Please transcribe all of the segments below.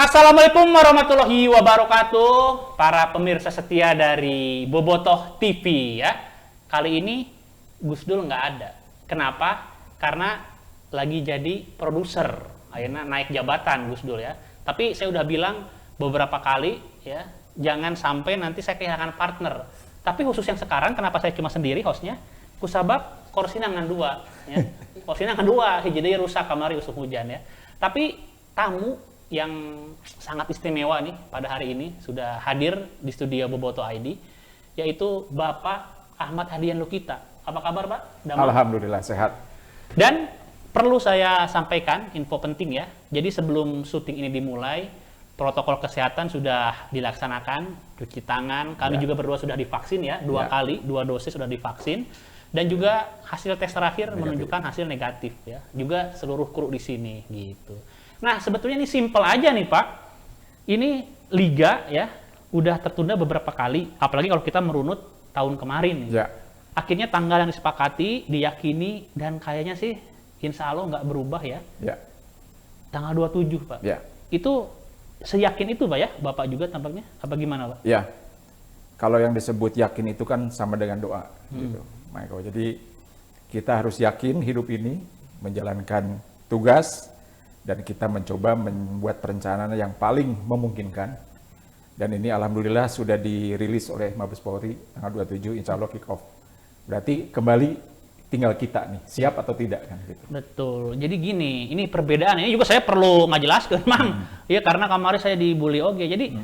Assalamualaikum warahmatullahi wabarakatuh, para pemirsa setia dari Bobotoh TV ya. Kali ini Gus Dul nggak ada. Kenapa? Karena lagi jadi produser, akhirnya naik jabatan Gus Dul ya. Tapi saya udah bilang beberapa kali ya, jangan sampai nanti saya kehilangan partner. Tapi khusus yang sekarang, kenapa saya cuma sendiri hostnya? Kusabab korsina ngan dua, ya. Korsina ngan dua, jadi rusak kamari usuk hujan ya. Tapi tamu yang sangat istimewa nih pada hari ini sudah hadir di studio Bobotoh ID, yaitu Bapak Ahmad Hadian Lukita. Apa kabar Pak? Damai? Alhamdulillah sehat. Dan perlu saya sampaikan info penting ya. Jadi sebelum syuting ini dimulai, protokol kesehatan sudah dilaksanakan, cuci tangan. Kami juga berdua sudah divaksin ya, dua kali, 2 dosis sudah divaksin. Dan juga hasil tes terakhir menunjukkan hasil negatif ya. Juga seluruh kru di sini gitu. Nah, sebetulnya ini simpel aja nih, Pak. Ini liga ya, udah tertunda beberapa kali, apalagi kalau kita merunut tahun kemarin nih. Ya. Akhirnya tanggal yang disepakati, diyakini, dan kayaknya sih insya Allah nggak berubah ya. Ya. Tanggal 27, Pak. Ya. Itu seyakin itu, Pak ya? Bapak juga tampaknya? Apa gimana, Pak? Ya. Kalau yang disebut yakin itu kan sama dengan doa. Gitu, Michael. Jadi kita harus yakin hidup ini menjalankan tugas, dan kita mencoba membuat perencanaan yang paling memungkinkan. Dan ini alhamdulillah sudah dirilis oleh Mabes Polri tanggal 27, insya Allah kick off. Berarti kembali tinggal kita nih, siap atau tidak kan gitu. Betul. Jadi gini, ini perbedaan. Ini juga saya perlu ngajelaskan, Mang. Ya karena kemarin saya dibully oke. Jadi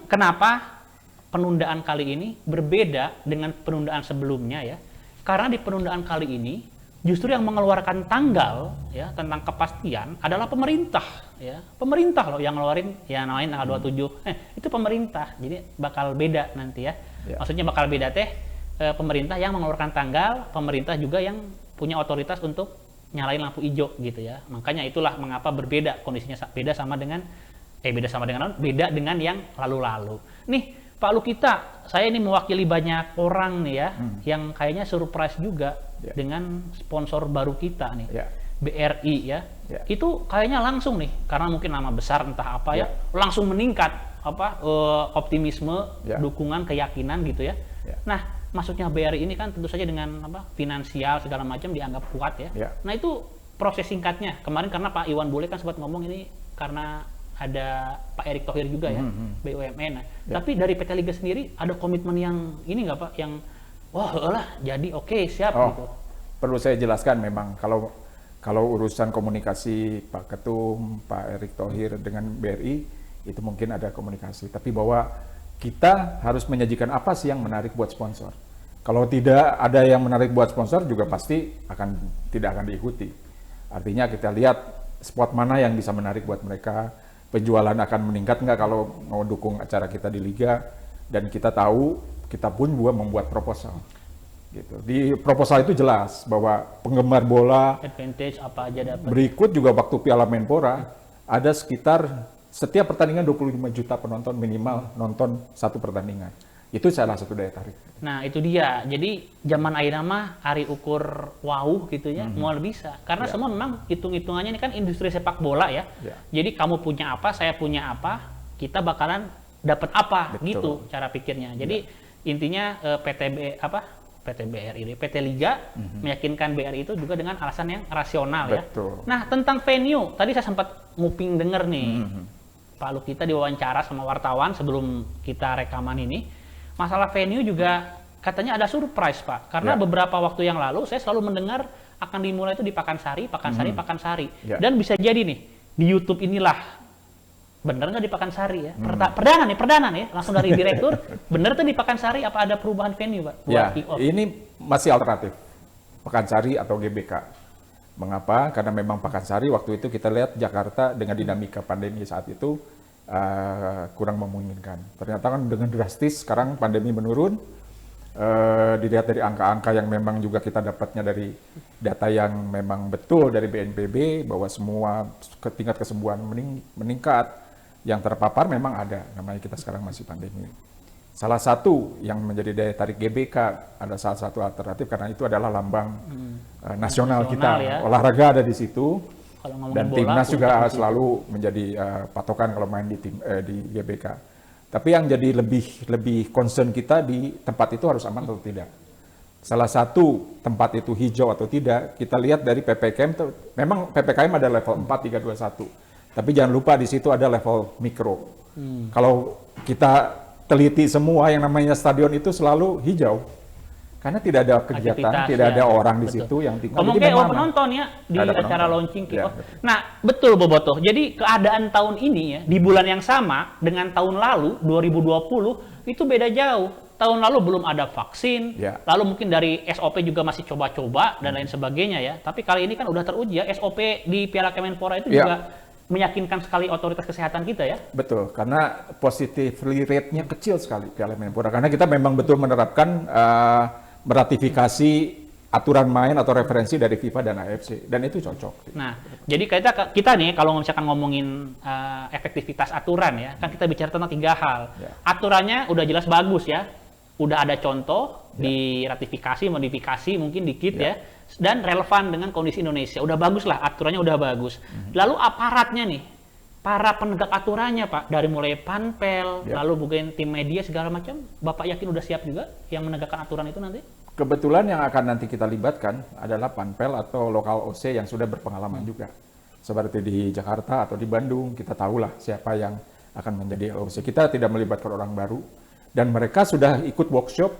kenapa penundaan kali ini berbeda dengan penundaan sebelumnya ya? Karena di penundaan kali ini justru yang mengeluarkan tanggal ya tentang kepastian adalah pemerintah ya. Pemerintah loh yang ngeluarin ya namanya tanggal 27. Itu pemerintah. Jadi bakal beda nanti ya. Maksudnya bakal beda pemerintah yang mengeluarkan tanggal, pemerintah juga yang punya otoritas untuk nyalain lampu hijau gitu ya. Makanya itulah mengapa berbeda kondisinya beda dengan yang lalu-lalu. Nih Pak Lukita, saya ini mewakili banyak orang nih ya, yang kayaknya surprise juga dengan sponsor baru kita nih, BRI ya. Itu kayaknya langsung nih, karena mungkin nama besar entah apa ya, langsung meningkat optimisme, dukungan, keyakinan gitu ya. Nah, maksudnya BRI ini kan tentu saja dengan finansial segala macam dianggap kuat ya. Nah itu proses singkatnya kemarin karena Pak Iwan Bule kan sempat ngomong ini karena ada Pak Erick Thohir juga ya, BUMN. Nah, tapi dari PT Liga sendiri ada komitmen yang ini nggak Pak, yang jadi oke, siap gitu. Perlu saya jelaskan memang kalau urusan komunikasi Pak Ketum, Pak Erick Thohir dengan BRI itu mungkin ada komunikasi, tapi bahwa kita harus menyajikan apa sih yang menarik buat sponsor. Kalau tidak ada yang menarik buat sponsor juga pasti tidak akan diikuti. Artinya kita lihat spot mana yang bisa menarik buat mereka. Penjualan akan meningkat nggak kalau mau dukung acara kita di Liga, dan kita tahu kita pun juga membuat proposal gitu. Di proposal itu jelas bahwa penggemar bola advantage apa aja dapat. Berikut juga waktu Piala Menpora ada sekitar setiap pertandingan 25 juta penonton minimal nonton satu pertandingan. Itu salah satu daya tarik. Nah itu dia, jadi zaman ayeuna mah hari ukur wow gitu ya, mual bisa. Karena semua memang hitung-hitungannya ini kan industri sepak bola ya. Jadi kamu punya apa, saya punya apa, kita bakalan dapat apa. Betul. Gitu cara pikirnya. Jadi intinya PT Liga meyakinkan BRI itu juga dengan alasan yang rasional. Betul. Ya. Nah tentang venue, tadi saya sempat nguping denger nih, Pak Lukita diwawancara sama wartawan sebelum kita rekaman ini. Masalah venue juga katanya ada surprise Pak, karena beberapa waktu yang lalu saya selalu mendengar akan dimulai itu di Pakansari. Dan bisa jadi nih di YouTube inilah, bener nggak di Pakansari ya? Perdana nih, langsung dari direktur, bener tuh di Pakansari apa ada perubahan venue Pak? Ini masih alternatif, Pakansari atau GBK. Mengapa? Karena memang Pakansari waktu itu kita lihat Jakarta dengan dinamika pandemi saat itu kurang memungkinkan. Ternyata kan dengan drastis sekarang pandemi menurun, dilihat dari angka-angka yang memang juga kita dapatnya dari data yang memang betul dari BNPB bahwa semua tingkat kesembuhan meningkat, yang terpapar memang ada, namanya kita sekarang masih pandemi. Salah satu yang menjadi daya tarik GBK ada salah satu alternatif karena itu adalah lambang nasional kita. Ya. Olahraga ada di situ. Kalau ngomongin Dan bola, timnas juga puncak di situ. selalu menjadi patokan kalau main di GBK. Tapi yang jadi lebih concern kita di tempat itu harus aman atau tidak. Salah satu tempat itu hijau atau tidak, kita lihat dari PPKM, memang PPKM ada level 4, 3, 2, 1. Tapi jangan lupa di situ ada level mikro. Kalau kita teliti semua yang namanya stadion itu selalu hijau. Karena tidak ada kegiatan, Aktivitas, tidak ada ya, orang di betul. situ yang tinggal. Ngomong Jadi kayak memang aman. penonton ya di Ada acara penonton. launching Ya, kick-off. betul. Nah, betul Bobotoh. Jadi keadaan tahun ini ya di bulan yang sama dengan tahun lalu 2020 itu beda jauh. Tahun lalu belum ada vaksin, Ya. lalu mungkin dari SOP juga masih coba-coba dan lain sebagainya ya. Tapi kali ini kan udah teruji ya, SOP di Piala Kemenpora itu Ya. juga meyakinkan sekali otoritas kesehatan kita ya. Betul, karena positivity rate-nya kecil sekali Piala Menpora. Karena kita memang betul menerapkan meratifikasi aturan main atau referensi dari FIFA dan AFC, dan itu cocok. Nah, jadi kita nih kalau misalkan ngomongin efektivitas aturan ya, kan kita bicara tentang 3 hal. Ya. Aturannya udah jelas bagus ya, udah ada contoh di ratifikasi, modifikasi mungkin dikit ya, dan relevan dengan kondisi Indonesia. Udah bagus lah, aturannya udah bagus. Lalu aparatnya nih, para penegak aturannya Pak, dari mulai panpel, Ya. lalu mungkin tim media segala macam, Bapak yakin udah siap juga yang menegakkan aturan itu nanti? Kebetulan yang akan nanti kita libatkan adalah panpel atau lokal OC yang sudah berpengalaman juga. Seperti di Jakarta atau di Bandung, kita tahulah siapa yang akan menjadi OC. Kita tidak melibatkan orang baru, dan mereka sudah ikut workshop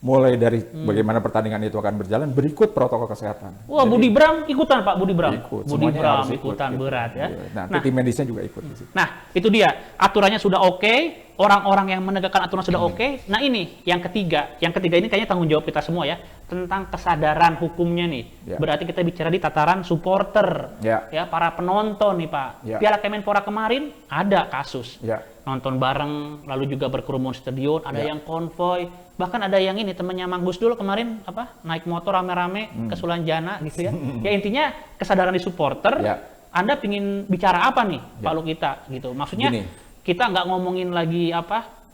mulai dari bagaimana pertandingan itu akan berjalan, berikut protokol kesehatan. Wah, Jadi, Budi Bram ikutan Pak, Budi Bram. ikut, Budi semuanya Bram harus ikut, ikutan gitu. berat ya. Iya. Nah, Nah, tim medisnya juga ikut di situ. Nah, itu dia. Aturannya sudah oke, orang-orang yang menegakkan aturan sudah oke. Nah, ini yang ketiga. Yang ketiga ini kayaknya tanggung jawab kita semua ya, tentang kesadaran hukumnya nih. Ya. Berarti kita bicara di tataran supporter. Ya. Ya, para penonton nih, Pak. Ya. Piala Kemenpora kemarin ada kasus. Ya. Nonton bareng, lalu juga berkerumun stadion, ada Ya. yang konvoy, bahkan ada yang ini temennya Mang Gus Dul kemarin naik motor rame-rame ke Sulanjana gitu ya. Ya intinya kesadaran di supporter. Ya. Anda pingin bicara apa nih, Ya. Pak Lukita gitu. Maksudnya Gini. kita nggak ngomongin lagi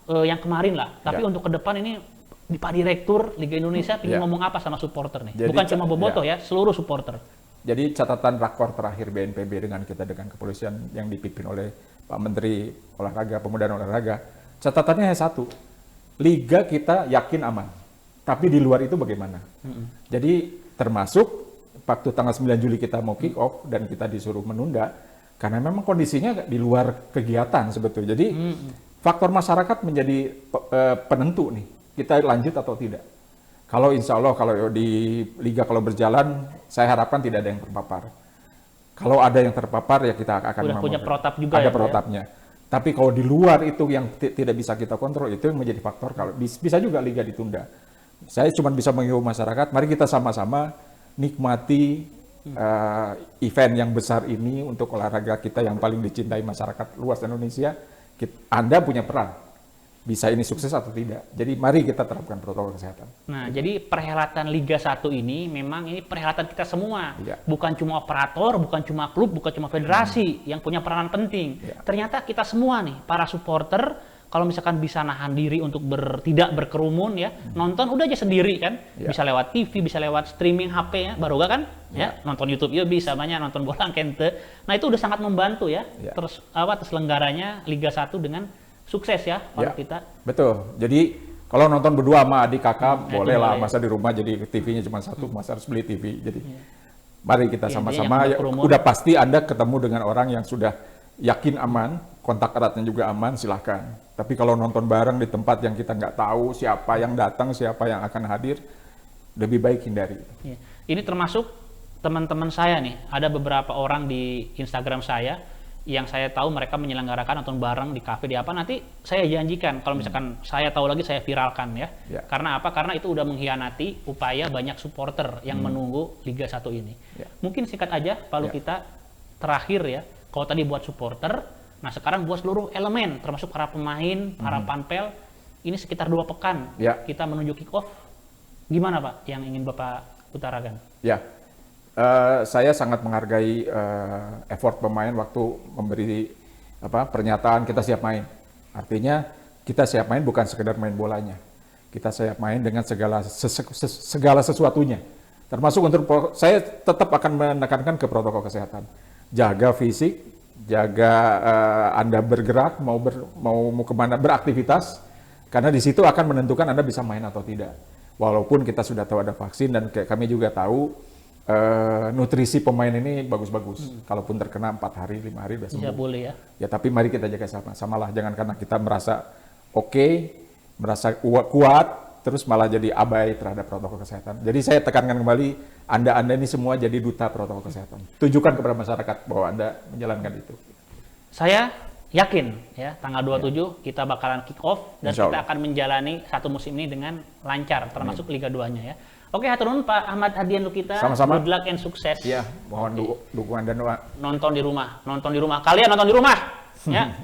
yang kemarin lah, tapi Ya. untuk ke depan ini di Pak Direktur Liga Indonesia pingin Ya. ngomong apa sama supporter nih? Jadi, Bukan cuma Bobotoh ya, seluruh supporter. Jadi catatan rakor terakhir BNPB dengan kepolisian yang dipimpin oleh Pak Menteri Olahraga, Pemuda dan Olahraga, catatannya hanya satu, Liga kita yakin aman, tapi di luar itu bagaimana? Jadi termasuk waktu tanggal 9 Juli kita mau kick off dan kita disuruh menunda, karena memang kondisinya di luar kegiatan sebetulnya. Jadi faktor masyarakat menjadi penentu nih, kita lanjut atau tidak. Kalau insya Allah kalau di Liga kalau berjalan, saya harapkan tidak ada yang terpapar. Kalau ada yang terpapar ya kita akan Udah punya protap juga ada ya, Pak, ya? protapnya. Tapi kalau di luar itu yang tidak bisa kita kontrol, itu yang menjadi faktor. Kalau bisa juga Liga ditunda. Saya cuma bisa menghimbau masyarakat, mari kita sama-sama nikmati event yang besar ini untuk olahraga kita yang paling dicintai masyarakat luas Indonesia. Anda punya peran. Bisa ini sukses atau tidak. Jadi mari kita terapkan protokol kesehatan. Nah, jadi perhelatan Liga 1 ini memang ini perhelatan kita semua. Iya. Bukan cuma operator, bukan cuma klub, bukan cuma federasi yang punya peranan penting. Iya. Ternyata kita semua nih, para supporter, kalau misalkan bisa nahan diri untuk tidak berkerumun ya, nonton udah aja sendiri kan. Iya. Bisa lewat TV, bisa lewat streaming HP ya, baru kan? Ya, nonton YouTube ya bisa banyak, nonton bola kente. Nah, itu udah sangat membantu ya. Iya. Terus terselenggaranya Liga 1 dengan sukses ya, kalau Ya, kita. betul. Jadi kalau nonton berdua sama adik kakak boleh lah, boleh. masa di rumah jadi TV-nya cuma satu, masa harus beli TV. Jadi mari kita Ya, sama-sama. intinya yang berkerumun. Udah pasti Anda ketemu dengan orang yang sudah yakin aman, kontak eratnya juga aman, silahkan. Tapi kalau nonton bareng di tempat yang kita nggak tahu siapa yang datang, siapa yang akan hadir, lebih baik hindari. Ya. Ini termasuk teman-teman saya nih, ada beberapa orang di Instagram saya yang saya tahu mereka menyelenggarakan nonton bareng di kafe di apa, nanti saya janjikan kalau misalkan saya tahu lagi saya viralkan ya. Ya. Karena apa? Karena itu udah mengkhianati upaya banyak supporter yang menunggu Liga 1 ini. Ya. Mungkin singkat aja Pak kita terakhir ya, kalau tadi buat supporter, nah sekarang buat seluruh elemen termasuk para pemain, para panpel, ini sekitar 2 pekan Ya. kita menuju kick off. Gimana Pak yang ingin Bapak utarakan? Ya, saya sangat menghargai effort pemain waktu memberi pernyataan kita siap main. Artinya kita siap main bukan sekedar main bolanya. Kita siap main dengan segala sesuatunya. Termasuk untuk saya tetap akan menekankan ke protokol kesehatan. jaga fisik, jaga Anda bergerak, mau kemana beraktivitas, karena di situ akan menentukan Anda bisa main atau tidak. Walaupun kita sudah tahu ada vaksin dan kayak kami juga tahu nutrisi pemain ini bagus-bagus. Kalaupun terkena 4 hari, 5 hari udah sembuh. Ya boleh ya. Ya tapi mari kita jaga samalah, jangan karena kita merasa oke, merasa kuat, terus malah jadi abai terhadap protokol kesehatan. Jadi saya tekankan kembali, Anda ini semua jadi duta protokol kesehatan. Tunjukkan kepada masyarakat bahwa Anda menjalankan itu. Saya yakin ya tanggal 27 kita bakalan kick off dan Insya kita Allah. akan menjalani satu musim ini dengan lancar termasuk Liga 2-nya ya. Oke, hatur nuhun Pak Ahmad Hadian Lukita. Sama-sama. Good luck and sukses. Iya, mohon dukungan dan doa. Nonton di rumah. Kalian nonton di rumah ya.